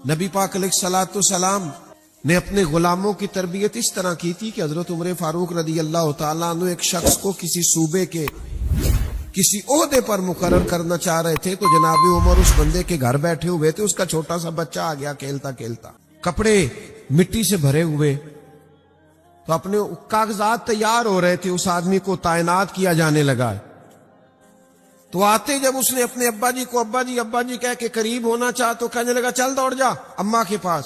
نبی پاک علیہ الصلوۃ والسلام نے اپنے غلاموں کی تربیت اس طرح کی تھی کہ حضرت عمر فاروق رضی اللہ تعالیٰ عنہ ایک شخص کو کسی صوبے کے کسی عہدے پر مقرر کرنا چاہ رہے تھے، تو جناب عمر اس بندے کے گھر بیٹھے ہوئے تھے، اس کا چھوٹا سا بچہ آ گیا کھیلتا کھیلتا، کپڑے مٹی سے بھرے ہوئے، تو اپنے کاغذات تیار ہو رہے تھے، اس آدمی کو تعینات کیا جانے لگا۔ تو آتے جب اس نے اپنے ابا جی کو ابا جی کہہ کے قریب ہونا چاہ تو کہنے لگا چل دوڑ جا اماں کے پاس،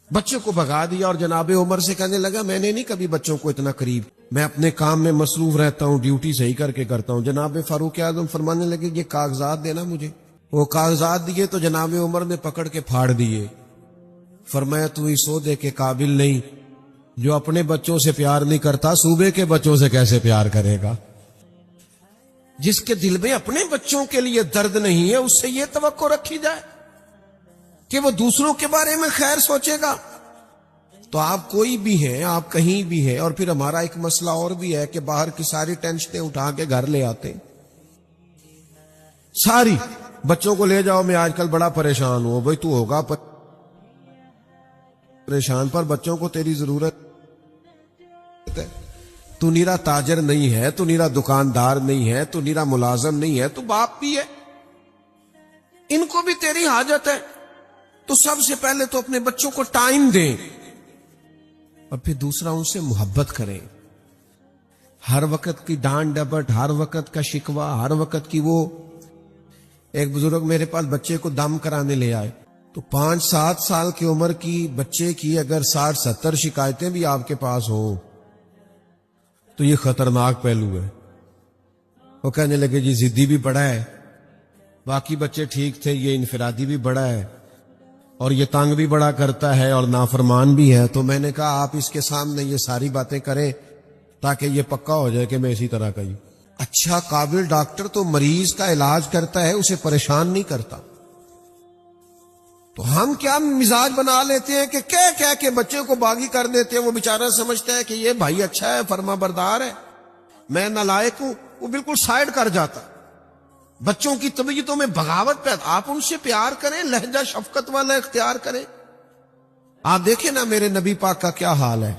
بچے کو بھگا دیا اور جناب عمر سے کہنے لگا میں نے نہیں کبھی بچوں کو اتنا قریب، میں اپنے کام میں مصروف رہتا ہوں، ڈیوٹی صحیح کر کے کرتا ہوں۔ جناب فاروق اعظم فرمانے لگے یہ کاغذات دینا مجھے، وہ کاغذات دیے تو جناب عمر نے پکڑ کے پھاڑ دیے، فرمایا تو اس عہدے کے قابل نہیں، جو اپنے بچوں سے پیار نہیں کرتا صوبے کے بچوں سے کیسے پیار کرے گا؟ جس کے دل میں اپنے بچوں کے لیے درد نہیں ہے اس سے یہ توقع رکھی جائے کہ وہ دوسروں کے بارے میں خیر سوچے گا۔ تو آپ کوئی بھی ہیں، آپ کہیں بھی ہیں، اور پھر ہمارا ایک مسئلہ اور بھی ہے کہ باہر کی ساری ٹینشنیں اٹھا کے گھر لے آتے ہیں، ساری بچوں کو لے جاؤ میں آج کل بڑا پریشان ہوں، بھائی تو ہوگا پریشان پر بچوں کو تیری ضرورت ہے، تو نیرا تاجر نہیں ہے، تو نیرا دکاندار نہیں ہے، تو نیرا ملازم نہیں ہے، تو باپ بھی ہے، ان کو بھی تیری حاجت ہے، تو سب سے پہلے تو اپنے بچوں کو ٹائم دیں اور پھر دوسرا ان سے محبت کریں۔ ہر وقت کی ڈانٹ ڈپٹ، ہر وقت کا شکوہ، ہر وقت کی وہ ایک بزرگ میرے پاس بچے کو دم کرانے لے آئے، تو 5-7 سال کی عمر کی بچے کی اگر 60-70 شکایتیں بھی آپ کے پاس ہوں تو یہ خطرناک پہلو ہے۔ وہ کہنے لگے جی ضدی بھی بڑا ہے، باقی بچے ٹھیک تھے، یہ انفرادی بھی بڑا ہے اور یہ تنگ بھی بڑا کرتا ہے اور نافرمان بھی ہے۔ تو میں نے کہا آپ اس کے سامنے یہ ساری باتیں کریں تاکہ یہ پکا ہو جائے کہ میں اسی طرح کا ہی۔ اچھا قابل ڈاکٹر تو مریض کا علاج کرتا ہے، اسے پریشان نہیں کرتا۔ تو ہم کیا مزاج بنا لیتے ہیں کہ کہہ کے بچے کو باغی کر دیتے ہیں، وہ بیچارہ سمجھتا ہے کہ یہ بھائی اچھا ہے، فرما بردار ہے، میں نالائق ہوں، وہ بالکل سائڈ کر جاتا۔ بچوں کی طبیعتوں میں بغاوت پیدا، آپ ان سے پیار کریں، لہجہ شفقت والا اختیار کریں۔ آپ دیکھیں نا میرے نبی پاک کا کیا حال ہے،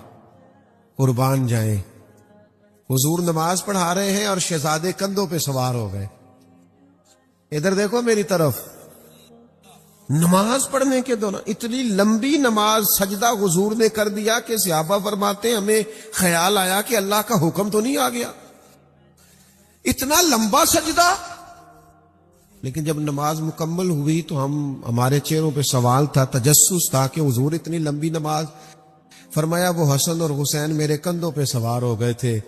قربان جائیں، حضور نماز پڑھا رہے ہیں اور شہزادے کندھوں پہ سوار ہو گئے۔ ادھر دیکھو میری طرف، نماز پڑھنے کے دوران اتنی لمبی نماز، سجدہ حضور نے کر دیا کہ صحابہ فرماتے ہیں ہمیں خیال آیا کہ اللہ کا حکم تو نہیں آ گیا، اتنا لمبا سجدہ۔ لیکن جب نماز مکمل ہوئی تو ہمارے چہروں پہ سوال تھا، تجسس تھا کہ حضور اتنی لمبی نماز، فرمایا وہ حسن اور حسین میرے کندھوں پہ سوار ہو گئے تھے،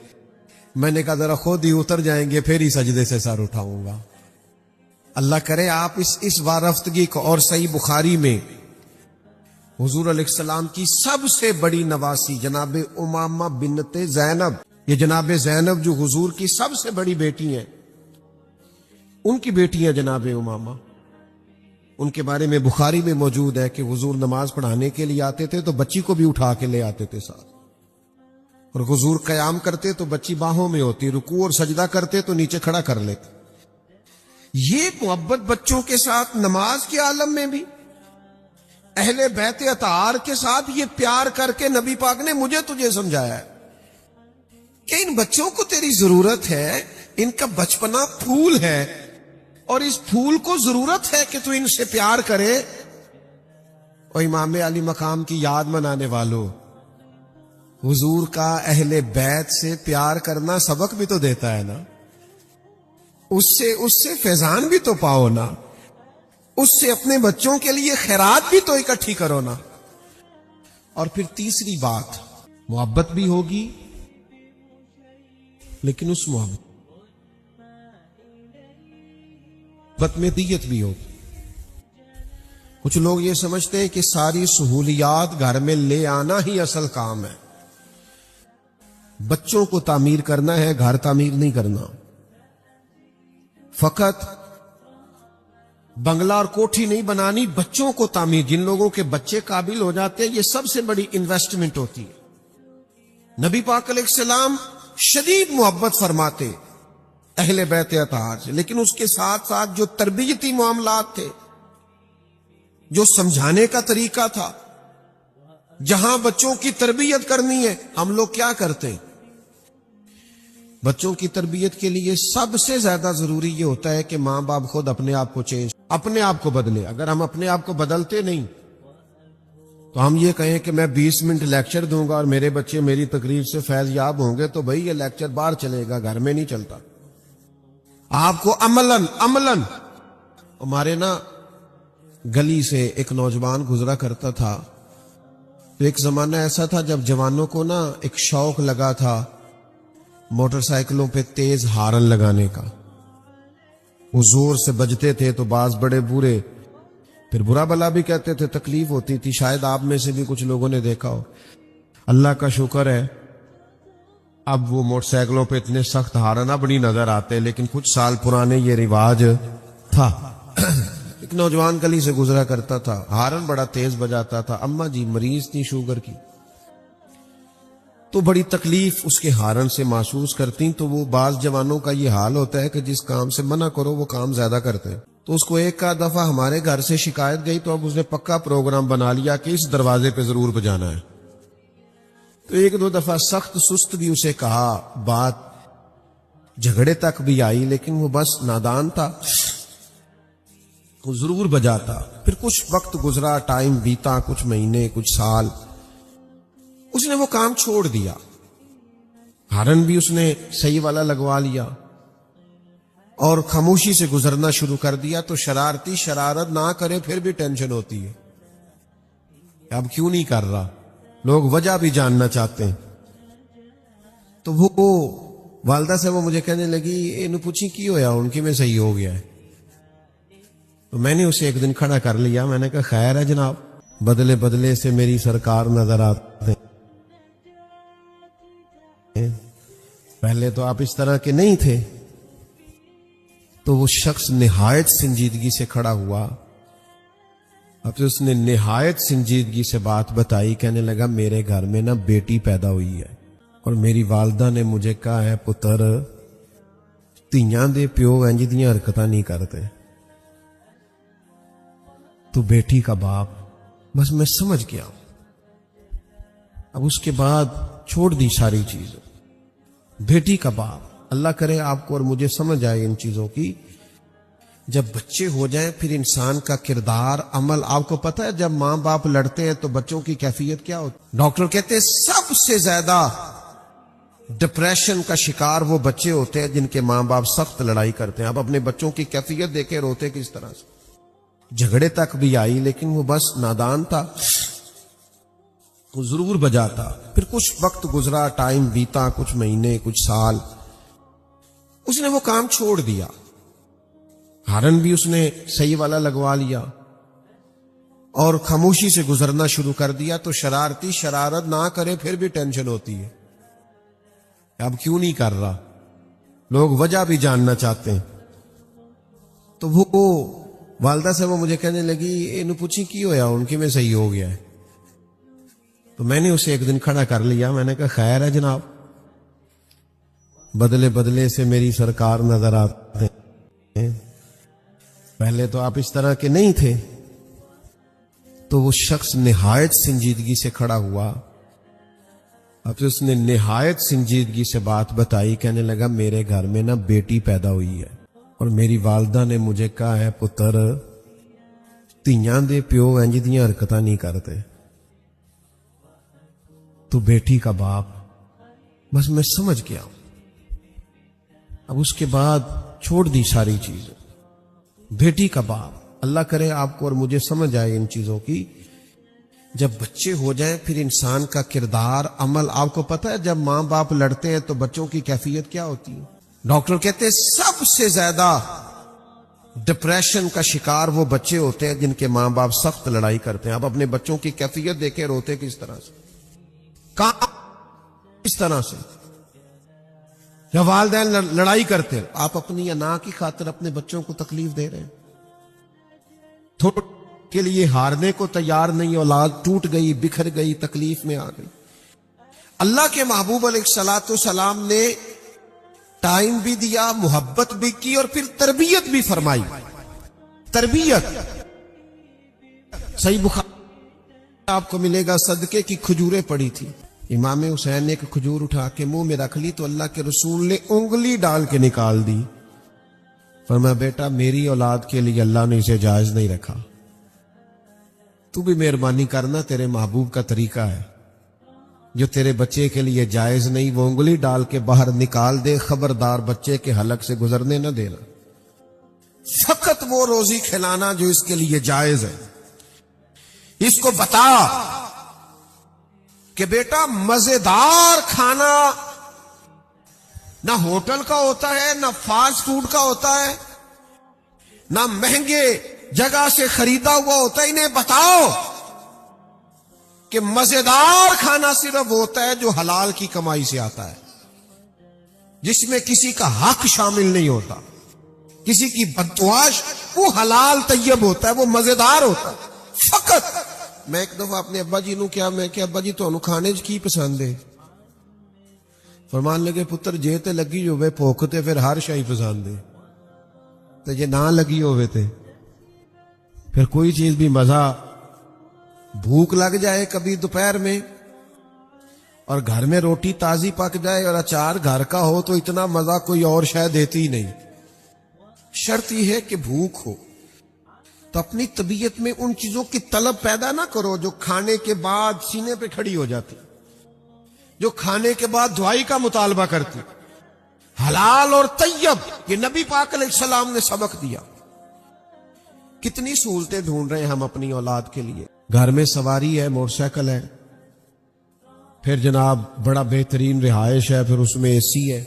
میں نے کہا ذرا خود ہی اتر جائیں گے پھر ہی سجدے سے سر اٹھاؤں گا۔ اللہ کرے آپ اس وارفتگی کو، اور صحیح بخاری میں حضور علیہ السلام کی سب سے بڑی نواسی جناب امامہ بنت زینب، یہ جناب زینب جو حضور کی سب سے بڑی بیٹی ہیں، ان کی بیٹی ہیں جناب امامہ، ان کے بارے میں بخاری میں موجود ہے کہ حضور نماز پڑھانے کے لیے آتے تھے تو بچی کو بھی اٹھا کے لے آتے تھے ساتھ، اور حضور قیام کرتے تو بچی باہوں میں ہوتی، رکوع اور سجدہ کرتے تو نیچے کھڑا کر لیتے۔ یہ محبت بچوں کے ساتھ نماز کے عالم میں بھی، اہل بیت اطہار کے ساتھ یہ پیار کر کے نبی پاک نے مجھے تجھے سمجھایا ہے کہ ان بچوں کو تیری ضرورت ہے، ان کا بچپنا پھول ہے اور اس پھول کو ضرورت ہے کہ تو ان سے پیار کرے۔ اور امام علی مقام کی یاد منانے والوں، حضور کا اہل بیت سے پیار کرنا سبق بھی تو دیتا ہے نا، اس سے فیضان بھی تو پاؤ نا، اس سے اپنے بچوں کے لیے خیرات بھی تو اکٹھی کرو نا۔ اور پھر تیسری بات، محبت بھی ہوگی لیکن اس محبت میں دیت بھی ہوگی۔ کچھ لوگ یہ سمجھتے ہیں کہ ساری سہولیات گھر میں لے آنا ہی اصل کام ہے، بچوں کو تعمیر کرنا ہے، گھر تعمیر نہیں کرنا۔ فقط بنگلہ اور کوٹھی نہیں بنانی، بچوں کو تعمیر، جن لوگوں کے بچے قابل ہو جاتے ہیں یہ سب سے بڑی انویسٹمنٹ ہوتی ہے۔ نبی پاک علیہ السلام شدید محبت فرماتے اہل بیت اطہار سے، لیکن اس کے ساتھ ساتھ جو تربیتی معاملات تھے جو سمجھانے کا طریقہ تھا، جہاں بچوں کی تربیت کرنی ہے، ہم لوگ کیا کرتے ہیں؟ بچوں کی تربیت کے لیے سب سے زیادہ ضروری یہ ہوتا ہے کہ ماں باپ خود اپنے آپ کو اپنے آپ کو بدلے۔ اگر ہم اپنے آپ کو بدلتے نہیں تو ہم یہ کہیں کہ میں 20 منٹ لیکچر دوں گا اور میرے بچے میری تقریر سے فیض یاب ہوں گے، تو بھئی یہ لیکچر باہر چلے گا، گھر میں نہیں چلتا۔ آپ کو عملاً ہمارے نا گلی سے ایک نوجوان گزرا کرتا تھا، تو ایک زمانہ ایسا تھا جب جوانوں کو نا ایک شوق لگا تھا موٹر سائیکلوں پہ تیز ہارن لگانے کا۔ وہ زور سے بجتے تھے تو بعض بڑے بورے پھر برا بلا بھی کہتے تھے، تکلیف ہوتی تھی۔ شاید آپ میں سے بھی کچھ لوگوں نے دیکھا ہو۔ اللہ کا شکر ہے اب وہ موٹر سائیکلوں پہ اتنے سخت ہارن اب نہیں نظر آتے، لیکن کچھ سال پرانے یہ رواج تھا۔ ایک نوجوان گلی سے گزرا کرتا تھا، ہارن بڑا تیز بجاتا تھا۔ اماں جی مریض تھی شوگر کی، تو بڑی تکلیف اس کے ہارن سے محسوس کرتی۔ تو وہ بعض جوانوں کا یہ حال ہوتا ہے کہ جس کام سے منع کرو وہ کام زیادہ کرتے ہیں۔ تو اس کو ایک دفعہ ہمارے گھر سے شکایت گئی، تو اب اس نے پکا پروگرام بنا لیا کہ اس دروازے پہ ضرور بجانا ہے۔ تو ایک دو دفعہ سخت سست بھی اسے کہا، بات جھگڑے تک بھی آئی، لیکن وہ بس نادان تھا، وہ ضرور بجاتا۔ پھر کچھ وقت گزرا، ٹائم بیتا، کچھ مہینے، کچھ سال، اس نے وہ کام چھوڑ دیا۔ ہارن بھی اس نے صحیح والا لگوا لیا اور خاموشی سے گزرنا شروع کر دیا۔ تو شرارتی شرارت نہ کرے پھر بھی ٹینشن ہوتی ہے، اب کیوں نہیں کر رہا، لوگ وجہ بھی جاننا چاہتے ہیں۔ تو وہ والدہ سے وہ مجھے کہنے لگی، انہوں پوچھی کی ہویا، ان کی میں صحیح ہو گیا ہے۔ تو میں نے اسے ایک دن کھڑا کر لیا، میں نے کہا خیر ہے جناب، بدلے بدلے سے میری سرکار نظر آتے، پہلے تو آپ اس طرح کے نہیں تھے۔ تو وہ شخص نہایت سنجیدگی سے کھڑا ہوا، اب تو اس نے نہایت سنجیدگی سے بات بتائی، کہنے لگا میرے گھر میں نا بیٹی پیدا ہوئی ہے، اور میری والدہ نے مجھے کہا ہے پتر تیاں دے پیو انج دیاں حرکتاں نہیں کرتے، تو بیٹی کا باپ۔ بس میں سمجھ گیا، اب اس کے بعد چھوڑ دی ساری چیز۔ بیٹی کا باپ، اللہ کرے آپ کو اور مجھے سمجھ آئے ان چیزوں کی۔ جب بچے ہو جائیں پھر انسان کا کردار، عمل، آپ کو پتہ ہے جب ماں باپ لڑتے ہیں تو بچوں کی کیفیت کیا ہوتی؟ ڈاکٹر کہتے ہیں سب سے زیادہ ڈپریشن کا شکار وہ بچے ہوتے ہیں جن کے ماں باپ سخت لڑائی کرتے ہیں۔ آپ اپنے بچوں کی کیفیت دیکھے روتے کس طرح سے، جھگڑے تک بھی آئی، لیکن وہ بس نادان تھا، وہ ضرور بجاتا۔ پھر کچھ وقت گزرا، ٹائم بیتا، کچھ مہینے، کچھ سال، اس نے وہ کام چھوڑ دیا۔ ہارن بھی اس نے صحیح والا لگوا لیا اور خاموشی سے گزرنا شروع کر دیا۔ تو شرارتی شرارت نہ کرے پھر بھی ٹینشن ہوتی ہے، اب کیوں نہیں کر رہا، لوگ وجہ بھی جاننا چاہتے ہیں۔ تو وہ والدہ سے وہ مجھے کہنے لگی، انہوں پوچھی کی ہویا، ان کی میں صحیح ہو گیا ہے۔ تو میں نے اسے ایک دن کھڑا کر لیا، میں نے کہا خیر ہے جناب، بدلے بدلے سے میری سرکار نظر آتے ہیں، پہلے تو آپ اس طرح کے نہیں تھے۔ تو وہ شخص نہایت سنجیدگی سے کھڑا ہوا، اب تو اس نے نہایت سنجیدگی سے بات بتائی، کہنے لگا میرے گھر میں نا بیٹی پیدا ہوئی ہے، اور میری والدہ نے مجھے کہا ہے پتر تیاں دے پیو انج دیاں حرکتاں نہیں کرتے، تو بیٹی کا باپ۔ بس میں سمجھ گیا، اب اس کے بعد چھوڑ دی ساری چیز۔ بیٹی کا باپ، اللہ کرے آپ کو اور مجھے سمجھ آئے ان چیزوں کی۔ جب بچے ہو جائیں پھر انسان کا کردار، عمل، آپ کو پتہ ہے جب ماں باپ لڑتے ہیں تو بچوں کی کیفیت کیا ہوتی ہے؟ ڈاکٹر کہتے ہیں سب سے زیادہ ڈپریشن کا شکار وہ بچے ہوتے ہیں جن کے ماں باپ سخت لڑائی کرتے ہیں۔ آپ اپنے بچوں کی کیفیت دیکھے روتے کس طرح سے، کس طرح سے، یا والدین لڑائی کرتے ہیں، آپ اپنی انا کی خاطر اپنے بچوں کو تکلیف دے رہے ہیں، تھوڑے کے لیے ہارنے کو تیار نہیں، اولاد ٹوٹ گئی، بکھر گئی، تکلیف میں آ گئی۔ اللہ کے محبوب علیہ الصلوۃ والسلام نے ٹائم بھی دیا، محبت بھی کی، اور پھر تربیت بھی فرمائی۔ تربیت صحیح بخاری آپ کو ملے گا صدقے کی کھجوریں پڑی تھی. امام حسین نے ایک کھجور اٹھا کے منہ میں رکھ لی تو اللہ کے رسول نے انگلی ڈال کے نکال دی. فرمایا بیٹا میری اولاد کے لیے اللہ نے اسے جائز نہیں رکھا, تو بھی مہربانی کرنا, تیرے محبوب کا طریقہ ہے, جو تیرے بچے کے لیے جائز نہیں وہ انگلی ڈال کے باہر نکال دے, خبردار بچے کے حلق سے گزرنے نہ دینا, فقط وہ روزی کھلانا جو اس کے لیے جائز ہے. اس کو بتا کہ بیٹا مزیدار کھانا نہ ہوٹل کا ہوتا ہے, نہ فاسٹ فوڈ کا ہوتا ہے, نہ مہنگے جگہ سے خریدا ہوا ہوتا ہے. انہیں بتاؤ کہ مزیدار کھانا صرف ہوتا ہے جو حلال کی کمائی سے آتا ہے, جس میں کسی کا حق شامل نہیں ہوتا, کسی کی بدعاش, وہ حلال طیب ہوتا ہے, وہ مزیدار ہوتا ہے فقط. میں ایک دفعہ اپنے ابا جی نو کیا, میں کہ ابا جی تو کھانے کی پسند ہے؟ فرمان لگے پتر جے تے لگی ہوئے بھوک تے پھر ہر شائی پسند ہے, تے جے نہ لگی ہوئے تے پھر کوئی چیز بھی مزہ, بھوک لگ جائے کبھی دوپہر میں اور گھر میں روٹی تازی پک جائے اور اچار گھر کا ہو تو اتنا مزہ کوئی اور شاید دیتی ہی نہیں. شرط یہ ہے کہ بھوک ہو. تو اپنی طبیعت میں ان چیزوں کی طلب پیدا نہ کرو جو کھانے کے بعد سینے پہ کھڑی ہو جاتی, جو کھانے کے بعد دعائی کا مطالبہ کرتی. حلال اور طیب یہ نبی پاک علیہ السلام نے سبق دیا. کتنی سہولتیں ڈھونڈ رہے ہیں ہم اپنی اولاد کے لیے. گھر میں سواری ہے, موٹر سائیکل ہے, پھر جناب بڑا بہترین رہائش ہے, پھر اس میں اے سی ہے.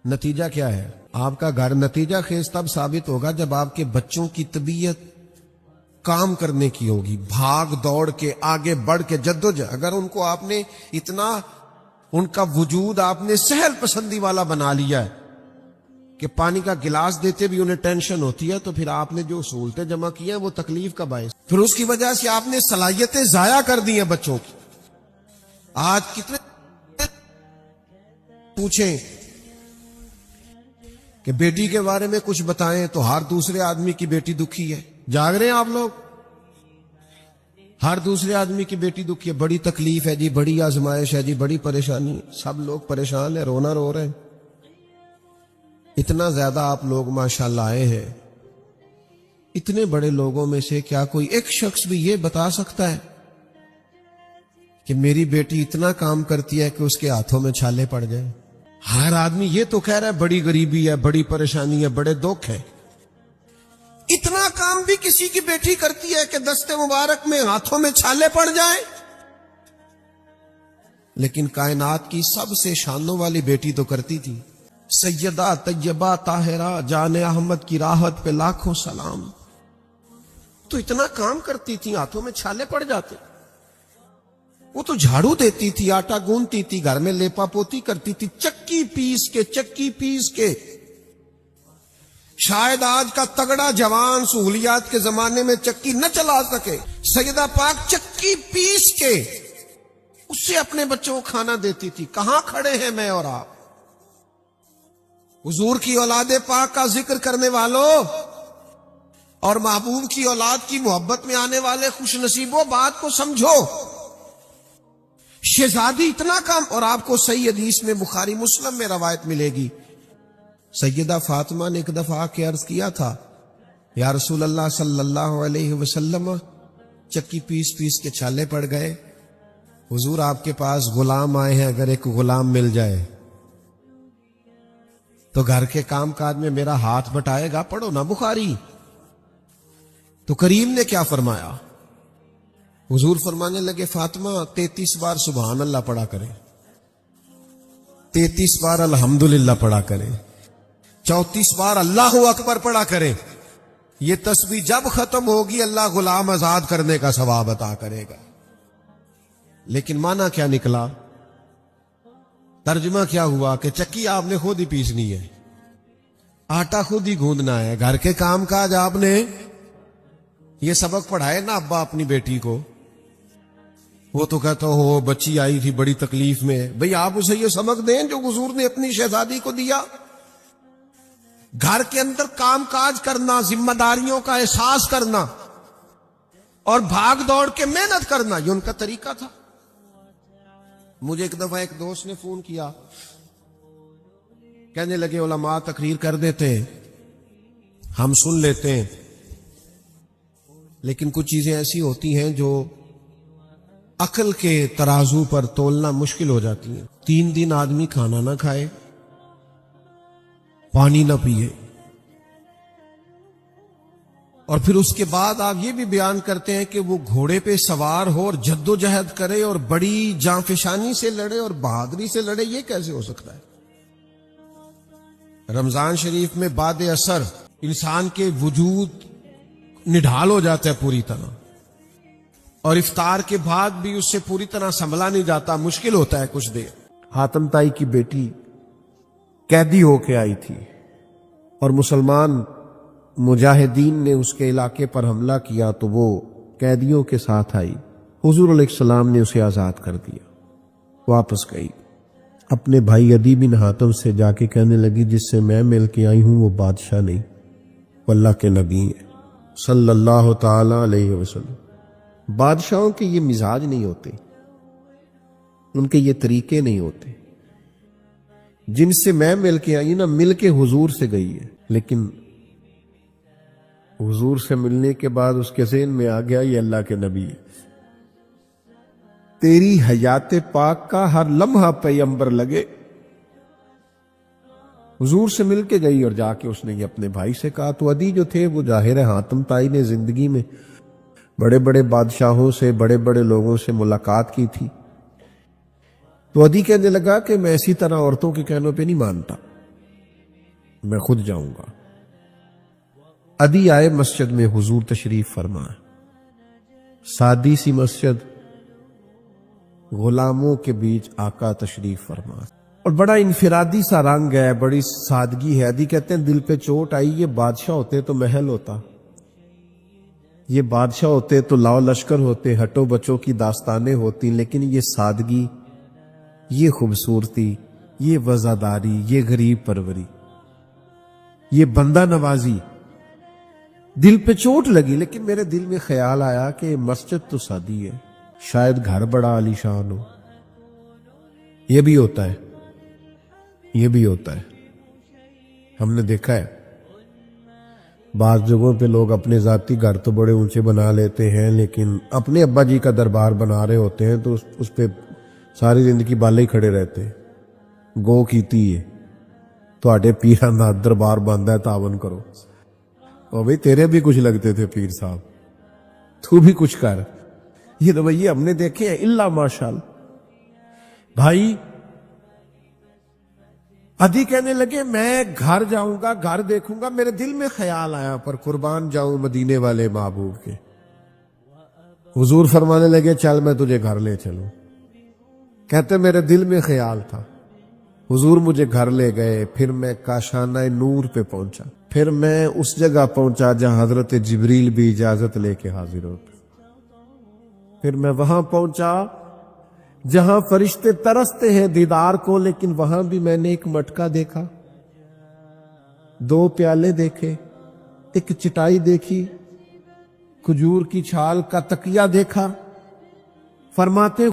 نتیجہ کیا ہے؟ آپ کا گھر نتیجہ خیز تب ثابت ہوگا جب آپ کے بچوں کی طبیعت کام کرنے کی ہوگی, بھاگ دوڑ کے آگے بڑھ کے جدوجہد. اگر ان کو آپ نے اتنا, ان کا وجود آپ نے سہل پسندی والا بنا لیا ہے کہ پانی کا گلاس دیتے بھی انہیں ٹینشن ہوتی ہے, تو پھر آپ نے جو سہولتیں جمع کی ہیں وہ تکلیف کا باعث. پھر اس کی وجہ سے آپ نے صلاحیتیں ضائع کر دی ہیں بچوں کی. آج کتنے پوچھیں کہ بیٹی کے بارے میں کچھ بتائیں تو ہر دوسرے آدمی کی بیٹی دکھی ہے. جاگ رہے ہیں آپ لوگ؟ ہر دوسرے آدمی کی بیٹی دکھی ہے, بڑی تکلیف ہے جی, بڑی آزمائش ہے جی, بڑی پریشانی ہے. سب لوگ پریشان ہیں, رونا رو رہے ہیں. اتنا زیادہ آپ لوگ ماشاءاللہ آئے ہیں, اتنے بڑے لوگوں میں سے کیا کوئی ایک شخص بھی یہ بتا سکتا ہے کہ میری بیٹی اتنا کام کرتی ہے کہ اس کے ہاتھوں میں چھالے پڑ جائیں؟ ہر آدمی یہ تو کہہ رہا ہے بڑی غریبی ہے, بڑی پریشانی ہے, بڑے دکھ ہے. اتنا کام بھی کسی کی بیٹی کرتی ہے کہ دستے مبارک میں ہاتھوں میں چھالے پڑ جائیں. لیکن کائنات کی سب سے شانوں والی بیٹی تو کرتی تھی. سیدہ طیبہ طاہرہ جان احمد کی راحت پہ لاکھوں سلام. تو اتنا کام کرتی تھی, ہاتھوں میں چھالے پڑ جاتے. وہ تو جھاڑو دیتی تھی, آٹا گوندتی تھی, گھر میں لیپا پوتی کرتی تھی, چکی پیس کے. شاید آج کا تگڑا جوان سہولیات کے زمانے میں چکی نہ چلا سکے, سیدہ پاک چکی پیس کے اس سے اپنے بچوں کو کھانا دیتی تھی. کہاں کھڑے ہیں میں اور آپ؟ حضور کی اولاد پاک کا ذکر کرنے والوں اور محبوب کی اولاد کی محبت میں آنے والے خوش نصیبوں, بات کو سمجھو. شہزادی اتنا کام, اور آپ کو صحیح حدیث میں بخاری مسلم میں روایت ملے گی, سیدہ فاطمہ نے ایک دفعہ آ کے عرض کیا تھا, یا رسول اللہ صلی اللہ علیہ وسلم چکی پیس کے چھالے پڑ گئے, حضور آپ کے پاس غلام آئے ہیں, اگر ایک غلام مل جائے تو گھر کے کام کاج میں میرا ہاتھ بٹائے گا. پڑھو نا بخاری. تو کریم نے کیا فرمایا؟ حضور فرمانے لگے فاطمہ 33 بار سبحان اللہ پڑھا کرے, 33 بار الحمدللہ پڑھا کرے, 34 بار اللہ اکبر پڑھا کرے. یہ تسبیح جب ختم ہوگی اللہ غلام آزاد کرنے کا ثواب عطا کرے گا. لیکن معنی کیا نکلا؟ ترجمہ کیا ہوا کہ چکی آپ نے خود ہی پیسنی ہے, آٹا خود ہی گوندنا ہے, گھر کے کام کاج آپ نے یہ سبق پڑھائے نا ابا اپنی بیٹی کو. وہ تو کہتا ہو بچی آئی تھی بڑی تکلیف میں. بھئی آپ اسے یہ سبق دیں جو حضور نے اپنی شہزادی کو دیا. گھر کے اندر کام کاج کرنا, ذمہ داریوں کا احساس کرنا, اور بھاگ دوڑ کے محنت کرنا، یہ ان کا طریقہ تھا۔ مجھے ایک دفعہ ایک دوست نے فون کیا، کہنے لگے علماء تقریر کر دیتے ہیں، ہم سن لیتے ہیں، لیکن کچھ چیزیں ایسی ہوتی ہیں جو عقل کے ترازو پر تولنا مشکل ہو جاتی ہیں۔ 3 دن آدمی کھانا نہ کھائے، پانی نہ پیے، اور پھر اس کے بعد آپ یہ بھی بیان کرتے ہیں کہ وہ گھوڑے پہ سوار ہو اور جد و جہد کرے اور بڑی جانفشانی سے لڑے اور بہادری سے لڑے، یہ کیسے ہو سکتا ہے؟ رمضان شریف میں بعد اثر انسان کے وجود نڈھال ہو جاتا ہے پوری طرح، اور افطار کے بعد بھی اس سے پوری طرح سنبھلا نہیں جاتا، مشکل ہوتا ہے کچھ دیر۔ حاتم طائی کی بیٹی قیدی ہو کے آئی تھی اور مسلمان مجاہدین نے اس کے علاقے پر حملہ کیا تو وہ قیدیوں کے ساتھ آئی، حضور علیہ السلام نے اسے آزاد کر دیا، واپس گئی، اپنے بھائی عدی بن حاتم سے جا کے کہنے لگی جس سے میں مل کے آئی ہوں وہ بادشاہ نہیں، وہ اللہ کے نبی ہیں صلی اللہ تعالی علیہ وسلم۔ بادشاہوں کے یہ مزاج نہیں ہوتے، ان کے یہ طریقے نہیں ہوتے۔ جن سے میں مل کے آئی نا، مل کے حضور سے گئی ہے، لیکن حضور سے ملنے کے بعد اس کے ذہن میں آ گیا یہ اللہ کے نبی ہے۔ تیری حیات پاک کا ہر لمحہ پیغمبر لگے۔ حضور سے مل کے گئی اور جا کے اس نے یہ اپنے بھائی سے کہا۔ تو عدی جو تھے وہ ظاہر ہے حاتم طائی نے زندگی میں بڑے بڑے بادشاہوں سے، بڑے بڑے لوگوں سے ملاقات کی تھی، تو عدی کہنے لگا کہ میں اسی طرح عورتوں کے کہنوں پہ نہیں مانتا، میں خود جاؤں گا۔ عدی آئے مسجد میں، حضور تشریف فرما، سادی سی مسجد، غلاموں کے بیچ آقا تشریف فرما، اور بڑا انفرادی سا رنگ ہے، بڑی سادگی ہے۔ عدی کہتے ہیں دل پہ چوٹ آئی، یہ بادشاہ ہوتے تو محل ہوتا، یہ بادشاہ ہوتے تو لاؤ لشکر ہوتے، ہٹو بچوں کی داستانیں ہوتی، لیکن یہ سادگی، یہ خوبصورتی، یہ وزاداری، یہ غریب پروری، یہ بندہ نوازی، دل پہ چوٹ لگی۔ لیکن میرے دل میں خیال آیا کہ مسجد تو سادی ہے، شاید گھر بڑا عالی شان ہو۔ یہ بھی ہوتا ہے، یہ بھی ہوتا ہے، ہم نے دیکھا ہے بعض جگہوں پہ لوگ اپنے ذاتی گھر تو بڑے اونچے بنا لیتے ہیں، لیکن اپنے ابا جی کا دربار بنا رہے ہوتے ہیں تو اس پہ ساری زندگی بالے ہی کھڑے رہتے ہیں۔ گو کیتی ہے تواڈے پیراں دا دربار بندا ہے، تعاون کرو۔ اور بھئی تیرے بھی کچھ لگتے تھے پیر صاحب، تو بھی کچھ کر۔ یہ رویے ہم نے دیکھے ہیں، الا ماشاءاللہ۔ بھائی عدی کہنے لگے میں گھر جاؤں گا، گھر دیکھوں گا، میرے دل میں خیال آیا پر قربان جاؤں مدینے والے محبوب کے۔ حضور فرمانے لگے چل میں تجھے گھر لے چلوں۔ کہتے میرے دل میں خیال تھا، حضور مجھے گھر لے گئے، پھر میں کاشانہ نور پہ پہنچا، پھر میں اس جگہ پہنچا جہاں حضرت جبریل بھی اجازت لے کے حاضر ہوتے، پھر میں وہاں پہنچا جہاں فرشتے ترستے ہیں دیدار کو، لیکن وہاں بھی میں نے ایک مٹکا دیکھا، 2 پیالے دیکھے، ایک چٹائی دیکھی، کھجور کی چھال کا تکیہ دیکھا۔ فرماتے